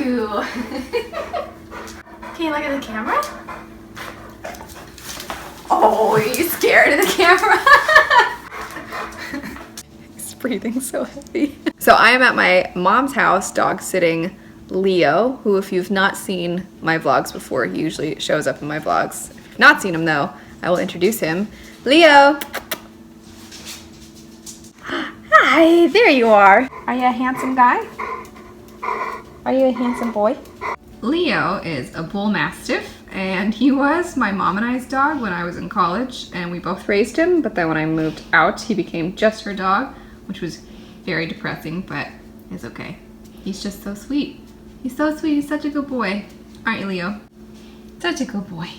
you. Can you look at the camera? Oh, are you scared of the camera? He's breathing so heavy. So I am at my mom's house dog sitting Leo, who if you've not seen my vlogs before, he usually shows up in my vlogs. If you've not seen him though, I will introduce him. Leo! Hi, there you are. Are you a handsome guy? Are you a handsome boy? Leo is a bull mastiff, and he was my mom and I's dog when I was in college, and we both raised him, but then when I moved out, he became just her dog, which was very depressing, but it's okay. He's just so sweet. He's so sweet. He's such a good boy. Aren't you, Leo? Such a good boy.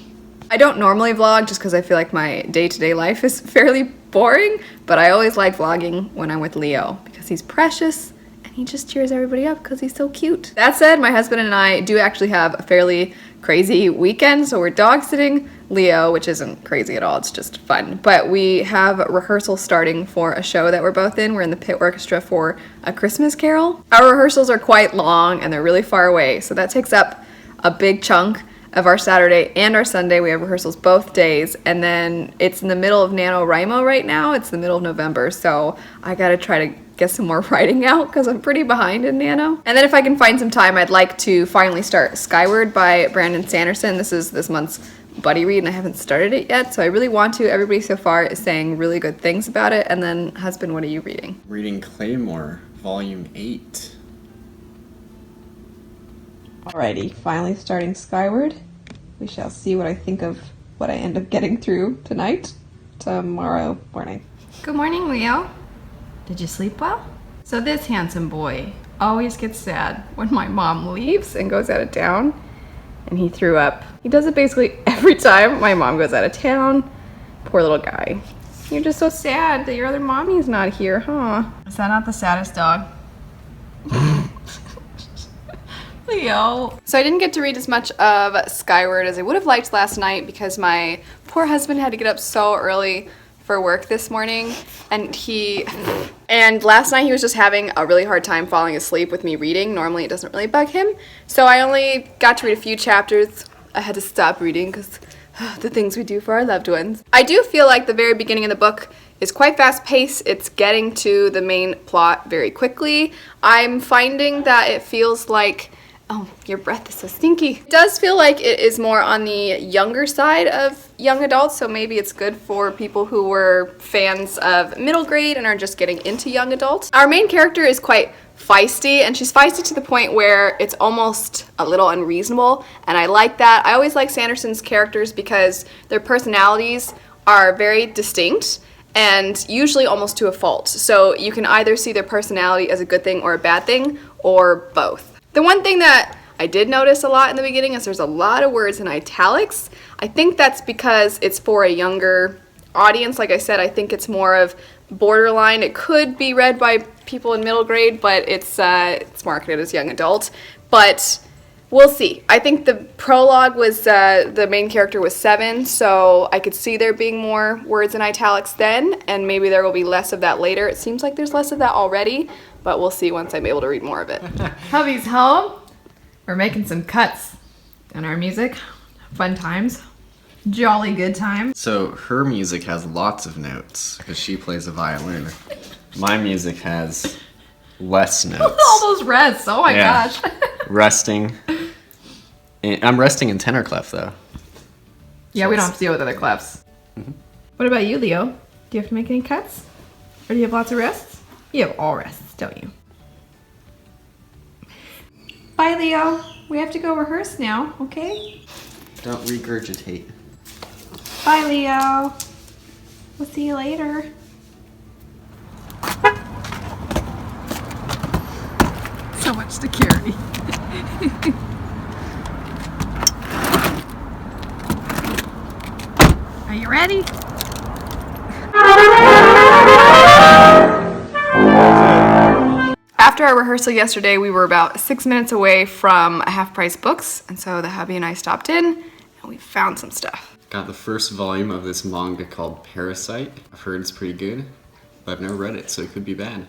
I don't normally vlog just because I feel like my day-to-day life is fairly boring, but I always like vlogging when I'm with Leo because he's precious and he just cheers everybody up because he's so cute. That said, my husband and I do actually have a fairly crazy weekend, so we're dog sitting Leo, which isn't crazy at all, it's just fun. But we have rehearsal starting for a show that we're both in. We're in the pit orchestra for A Christmas Carol. Our rehearsals are quite long and they're really far away, so that takes up a big chunk of our Saturday and our Sunday. We have rehearsals both days, and then it's in the middle of NaNoWriMo right now. It's the middle of November, so I gotta try to get some more writing out because I'm pretty behind in Nano. And then if I can find some time, I'd like to finally start Skyward by Brandon Sanderson. This is this month's buddy read and I haven't started it yet, so I really want to. Everybody so far is saying really good things about it. And then, husband, what are you reading? Reading Claymore, Volume 8. Alrighty, finally starting Skyward. We shall see what I think of what I end up getting through tonight, tomorrow morning. Good morning, Leo. Did you sleep well? So this handsome boy always gets sad when my mom leaves and goes out of town, and he threw up. He does it basically every time my mom goes out of town. Poor little guy. You're just so sad that your other mommy's not here, huh? Is that not the saddest dog? Leo. So I didn't get to read as much of Skyward as I would have liked last night because my poor husband had to get up so early for work this morning, and last night he was just having a really hard time falling asleep with me reading. Normally it doesn't really bug him, so I only got to read a few chapters. I had to stop reading because the things we do for our loved ones. I do feel like the very beginning of the book is quite fast-paced. It's getting to the main plot very quickly. I'm finding that it feels like, oh, your breath is so stinky. It does feel like it is more on the younger side of young adults, so maybe it's good for people who were fans of middle grade and are just getting into young adults. Our main character is quite feisty, and she's feisty to the point where it's almost a little unreasonable, and I like that. I always like Sanderson's characters because their personalities are very distinct and usually almost to a fault. So you can either see their personality as a good thing or a bad thing, or both. The one thing that I did notice a lot in the beginning is there's a lot of words in italics. I think that's because it's for a younger audience. Like I said, I think it's more of borderline. It could be read by people in middle grade, but it's marketed as young adult. But we'll see. I think the prologue was, the main character was 7, so I could see there being more words in italics then, and maybe there will be less of that later. It seems like there's less of that already, but we'll see once I'm able to read more of it. Hubby's home. We're making some cuts in our music. Fun times. Jolly good times. So her music has lots of notes because she plays a violin. My music has less notes. All those rests. Oh my gosh. Resting. I'm resting in tenor clef though. Yeah, so we don't have to deal with other clefs. Mm-hmm. What about you, Leo? Do you have to make any cuts? Or do you have lots of rests? You have all rests, don't you? Bye, Leo. We have to go rehearse now, okay? Don't regurgitate. Bye, Leo. We'll see you later. So much to carry. Are you ready? After our rehearsal yesterday, we were about 6 minutes away from a Half Price Books, and so the hubby and I stopped in, and we found some stuff. Got the first volume of this manga called Parasite. I've heard it's pretty good, but I've never read it, so it could be bad.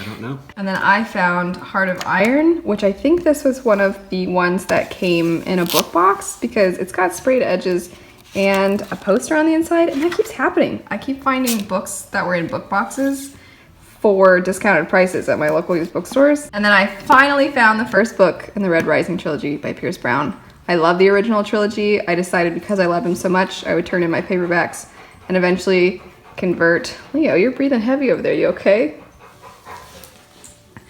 I don't know. And then I found Heart of Iron, which I think this was one of the ones that came in a book box because it's got sprayed edges and a poster on the inside, and that keeps happening. I keep finding books that were in book boxes for discounted prices at my local used bookstores. And then I finally found the first book in the Red Rising trilogy by Pierce Brown. I love the original trilogy. I decided because I love him so much, I would turn in my paperbacks and eventually convert. Leo, you're breathing heavy over there. You okay?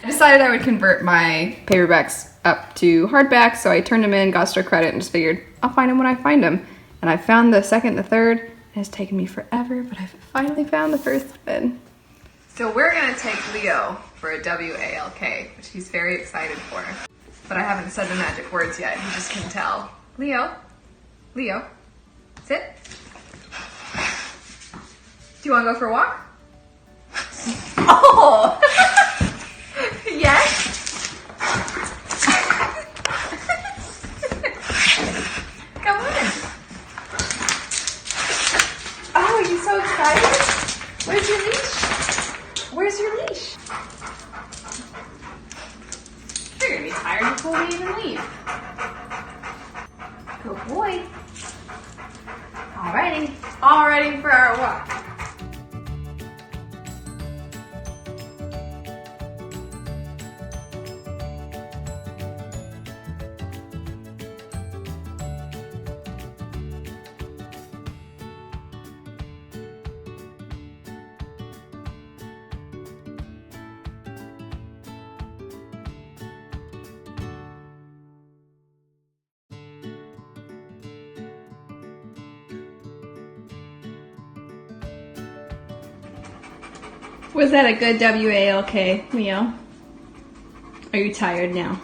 I decided I would convert my paperbacks up to hardbacks, so I turned them in, got store credit, and just figured I'll find them when I find them. And I found the second, the third, and it's taken me forever, but I finally found the first one. So we're gonna take Leo for a WALK, which he's very excited for. But I haven't said the magic words yet, he just can tell. Leo, Leo, sit. Do you wanna go for a walk? Oh! Yes? Come on. Oh, are you so excited? Where's your leash? Where's your leash? You're gonna be tired before we even leave. Good boy. All ready for our walk. Was that a good WALK, Leo? Are you tired now?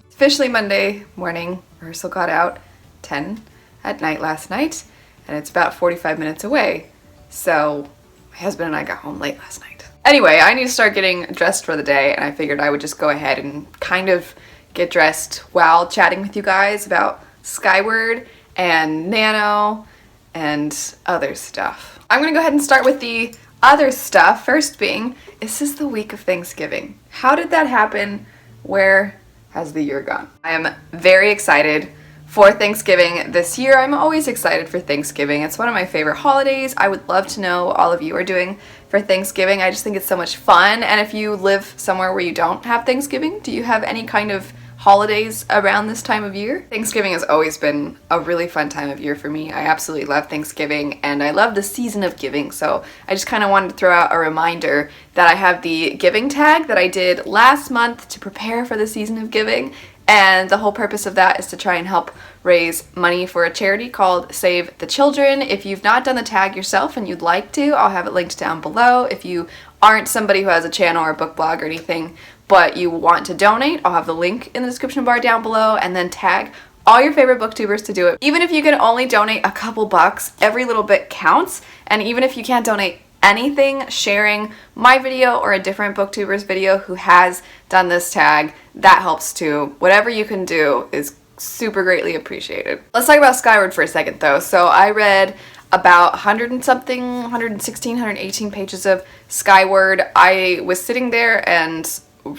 Officially Monday morning. Rehearsal got out 10 at night last night, and it's about 45 minutes away. So my husband and I got home late last night. Anyway, I need to start getting dressed for the day, and I figured I would just go ahead and kind of get dressed while chatting with you guys about Skyward and Nano and other stuff. I'm gonna go ahead and start with the other stuff. First being, this is the week of Thanksgiving. How did that happen? Where has the year gone? I am very excited for Thanksgiving this year. I'm always excited for Thanksgiving. It's one of my favorite holidays. I would love to know what all of you are doing for Thanksgiving. I just think it's so much fun. And if you live somewhere where you don't have Thanksgiving, do you have any kind of holidays around this time of year? Thanksgiving has always been a really fun time of year for me. I absolutely love Thanksgiving, and I love the season of giving. So I just kind of wanted to throw out a reminder that I have the giving tag that I did last month to prepare for the season of giving. And the whole purpose of that is to try and help raise money for a charity called Save the Children. If you've not done the tag yourself and you'd like to, I'll have it linked down below. If you aren't somebody who has a channel or a book blog or anything, but you want to donate, I'll have the link in the description bar down below, and then tag all your favorite booktubers to do it. Even if you can only donate a couple bucks, every little bit counts. And even if you can't donate anything, sharing my video or a different booktuber's video who has done this tag, that helps too. Whatever you can do is super greatly appreciated. Let's talk about Skyward for a second though. So I read about 100 and something, 116, 118 pages of Skyward. I was sitting there and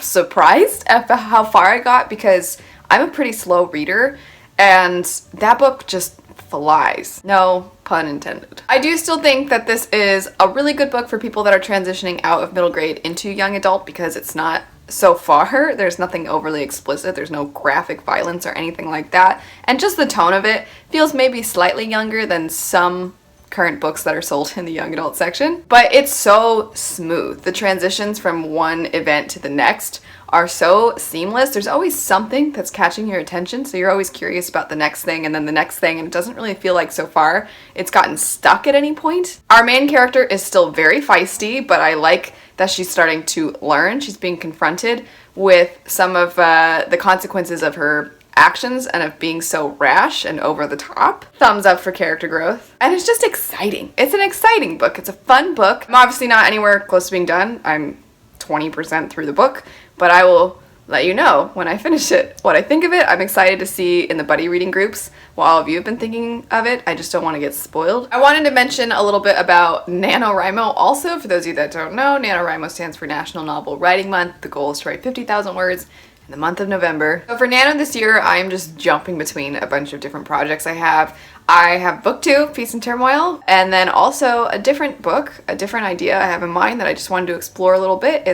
surprised at how far I got because I'm a pretty slow reader, and that book just flies. No pun intended. I do still think that this is a really good book for people that are transitioning out of middle grade into young adult because it's not so far. There's nothing overly explicit. There's no graphic violence or anything like that. And just the tone of it feels maybe slightly younger than some current books that are sold in the young adult section. But it's so smooth. The transitions from one event to the next are so seamless. There's always something that's catching your attention, so you're always curious about the next thing and then the next thing, and it doesn't really feel like so far it's gotten stuck at any point. Our main character is still very feisty, but I like that she's starting to learn. She's being confronted with some of the consequences of her actions and of being so rash and over the top. Thumbs up for character growth. And it's just exciting. It's an exciting book. It's a fun book. I'm obviously not anywhere close to being done. I'm 20% through the book, but I will let you know when I finish it what I think of it. I'm excited to see in the buddy reading groups what all of you have been thinking of it. I just don't want to get spoiled. I wanted to mention a little bit about NaNoWriMo also. For those of you that don't know, NaNoWriMo stands for National Novel Writing Month. The goal is to write 50,000 words in the month of November. So for Nano this year, I am just jumping between a bunch of different projects I have. I have book 2, Peace and Turmoil, and then also a different book, a different idea I have in mind that I just wanted to explore a little bit.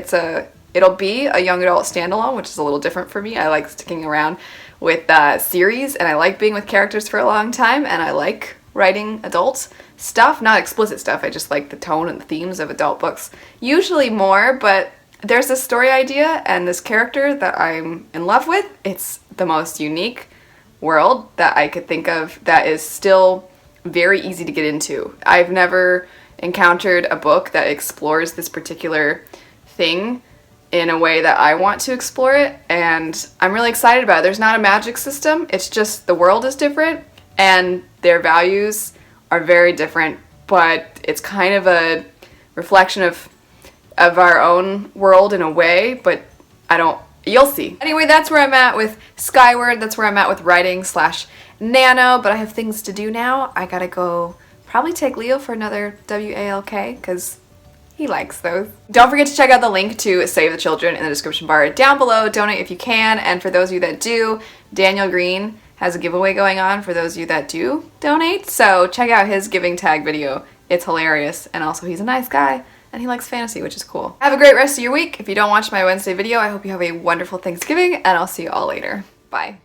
It'll be a young adult standalone, which is a little different for me. I like sticking around with series, and I like being with characters for a long time, and I like writing adult stuff, not explicit stuff. I just like the tone and the themes of adult books. Usually more, but there's this story idea and this character that I'm in love with. It's the most unique world that I could think of that is still very easy to get into. I've never encountered a book that explores this particular thing in a way that I want to explore it, and I'm really excited about it. There's not a magic system, it's just the world is different and their values are very different, but it's kind of a reflection of our own world in a way, but you'll see. Anyway, that's where I'm at with Skyward, that's where I'm at with writing / Nano, but I have things to do now. I gotta go probably take Leo for another WALK, because he likes those. Don't forget to check out the link to Save the Children in the description bar down below. Donate if you can, and for those of you that do, Daniel Green has a giveaway going on for those of you that do donate, so check out his giving tag video. It's hilarious, and also he's a nice guy, and he likes fantasy, which is cool. Have a great rest of your week. If you don't watch my Wednesday video, I hope you have a wonderful Thanksgiving, and I'll see you all later. Bye.